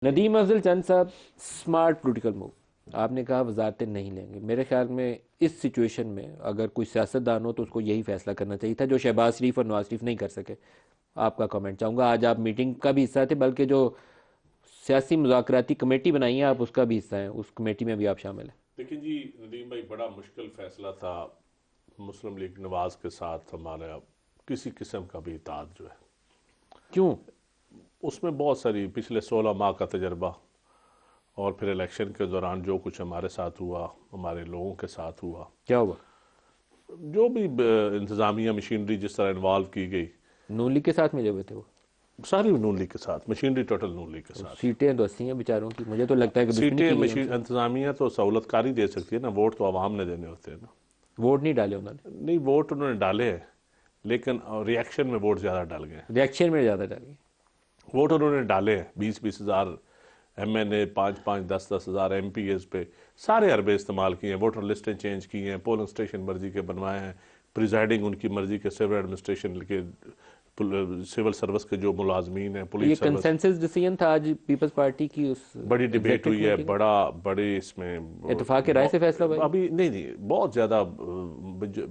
ندیم افضل چند صاحب، smart political move, آپ نے کہا وزارتیں نہیں لیں گے. میرے خیال میں اس سچویشن میں اگر کوئی سیاستدان ہو تو اس کو یہی فیصلہ کرنا چاہیے تھا جو شہباز شریف اور نواز شریف نہیں کر سکے. آپ کا کامنٹ چاہوں گا. آج آپ میٹنگ کا بھی حصہ تھے، بلکہ جو سیاسی مذاکراتی کمیٹی بنائی ہے آپ اس کا بھی حصہ ہیں، اس کمیٹی میں بھی آپ شامل ہیں. لیکن جی ندیم بھائی، بڑا مشکل فیصلہ تھا مسلم لیگ نواز کے ساتھ ہمارا کسی قسم کا بھی اتحاد جو ہے. کیوں؟ اس میں بہت ساری پچھلے 16 ماہ کا تجربہ اور پھر الیکشن کے دوران جو کچھ ہمارے ساتھ ہوا، ہمارے لوگوں کے ساتھ ہوا، کیا ہوا؟ جو بھی انتظامیہ مشینری جس طرح انوالو کی گئی. نون لیگ کے ساتھ ملے ہوئے تھے وہ ساری نون لیگ کے ساتھ، مشینری ٹوٹل نون لیگ کے ساتھ. سیٹیں تو 80 ہیں بیچاروں کی. مجھے تو لگتا ہے کہ دشمنی سیٹیں کی گئی ہے. انتظامیہ تو سہولت کاری دے سکتی ہے نا، ووٹ تو عوام نے دینے ہوتے ہیں نا. ووٹ نہیں ڈالے انہوں نے. نہیں، ووٹ انہوں نے ڈالے ہیں لیکن ریاکشن میں ووٹ زیادہ ڈال گئے. ریاکشن میں زیادہ ڈالے. ووٹ انہوں نے ڈالے ہیں 20-20 ہزار ایم این اے، 5-5، 10-10 ہزار ایم پی ایز پہ سارے اربے استعمال کیے ہیں. ووٹر لسٹیں چینج کی ہیں، پولنگ اسٹیشن مرضی کے بنوائے ہیں، پریزائڈنگ ان کی مرضی کے، سول ایڈمنسٹریشن کے، سول سروس کے جو ملازمین ہیں، یہ پولیس سروس. کنسنسس ڈیسیژن تھا آج پیپلز پارٹی کی. اس بڑی ڈیبیٹ ہوئی ہے، بڑی اس میں اتفاق رائے سے فیصلہ ہوا. ابھی نہیں بہت زیادہ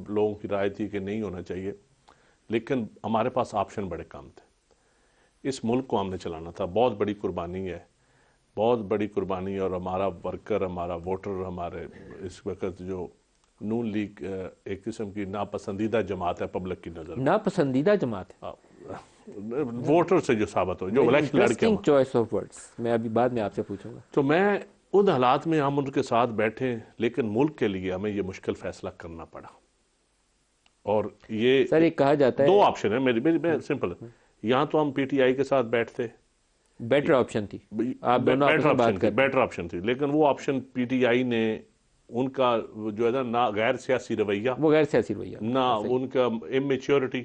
لوگوں کی رائے تھی کہ نہیں ہونا چاہیے، لیکن ہمارے پاس آپشن بڑے کم تھے. اس ملک کو ہم نے چلانا تھا. بہت بڑی قربانی ہے، بہت بڑی قربانی. اور ہمارا ورکر، ہمارا ووٹر، ہمارے اس وقت جو نون لیگ ایک قسم کی ناپسندیدہ جماعت ہے پبلک کی نظر. ناپسندیدہ جماعت ہے ووٹر سے جو ثابت ہو، جو الیکشن لڑ کے. چوائس آف ورڈز میں ابھی بعد میں آپ سے پوچھوں گا. تو میں ان حالات میں ہم ان کے ساتھ بیٹھے، لیکن ملک کے لیے ہمیں یہ مشکل فیصلہ کرنا پڑا. اور یہ سر ایک کہا جاتا ہے دو آپشن ہے میری سمپل. یہاں تو ہم پی ٹی آئی کے ساتھ بیٹھتے، بیٹر آپشن تھی. آپ دونوں آپس میں بات کرتے. بیٹر آپشن تھی، لیکن وہ آپشن پی ٹی آئی نے ان کا جو ہے نا، نہ غیر سیاسی رویہ، وہ غیر سیاسی رویہ، نہ ان کا امیچیورٹی.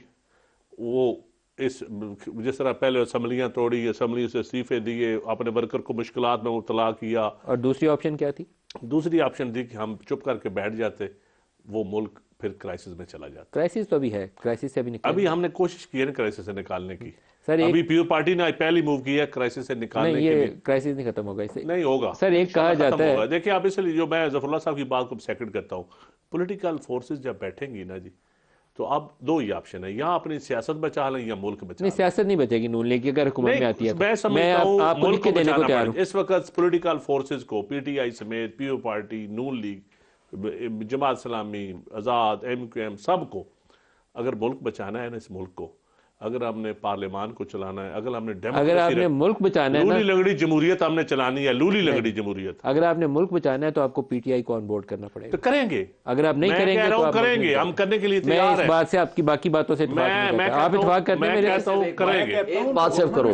وہ جس طرح پہلے اسمبلیاں توڑی، اسمبلی سے استعفے دیے، اپنے ورکر کو مشکلات میں مبتلا کیا. اور دوسری آپشن کیا تھی؟ دوسری آپشن تھی کہ ہم چپ کر کے بیٹھ جاتے، وہ ملک پھر کرائسس میں چلا جاتا. کرائسس تو ابھی ہے، کرائسس سے ابھی ہم نے کوشش کی ہے نا کرائسس سے نکالنے کی. سر ابھی پیور پارٹی نے پہلی موو کی ہے کرائسس سے نکالنے کے لیے. یہ کرائسس نہیں ختم ہوگا اسے. نہیں ہوگا سر. ایک کہا جاتا ہے، دیکھیں آپ اس لیے جو میں ظفر اللہ صاحب کی بات کو سیکنڈ کرتا ہوں، پولیٹیکل فورسز جب بیٹھیں گی نا جی، تو اب دو ہی آپشن ہے، یا اپنی سیاست بچا لیں یا ملک بچا لیں. نہیں، سیاست نہیں بچے گی نون لیگ کی اگر حکومت میں آتی ہے. میں سمجھتا ہوں آپ کو لکھ کے دینے کو تیار ہوں. اس وقت پولیٹیکل فورسز کو پی ٹی آئی سمیت، پیو پارٹی، نون لیگ، جماعت اسلامی، آزاد، ایم کیو ایم، سب کو اگر ملک بچانا ہے نا، اس ملک کو اگر ہم نے پارلیمان کو چلانا ہے، اگر ہم نے اگر آپ نے ملک بچانا ہے، لولی لنگڑی جمہوریت ہم نے چلانی ہے، لولی لنگڑی جمہوریت. اگر آپ نے ملک بچانا ہے تو آپ کو پی ٹی آئی کو آن بورڈ کرنا پڑے گا. تو کریں گے. اگر آپ نہیں کریں گے تو کریں گے، ہم کرنے کے لیے میں تیار ہیں. اس بات سے آپ کی باقی باتوں سے اتفاق نہیں کرتا. آپ اتفاق کرتے ہیں، میں کہتا ہوں کریں گے. ایک بات صرف کرو.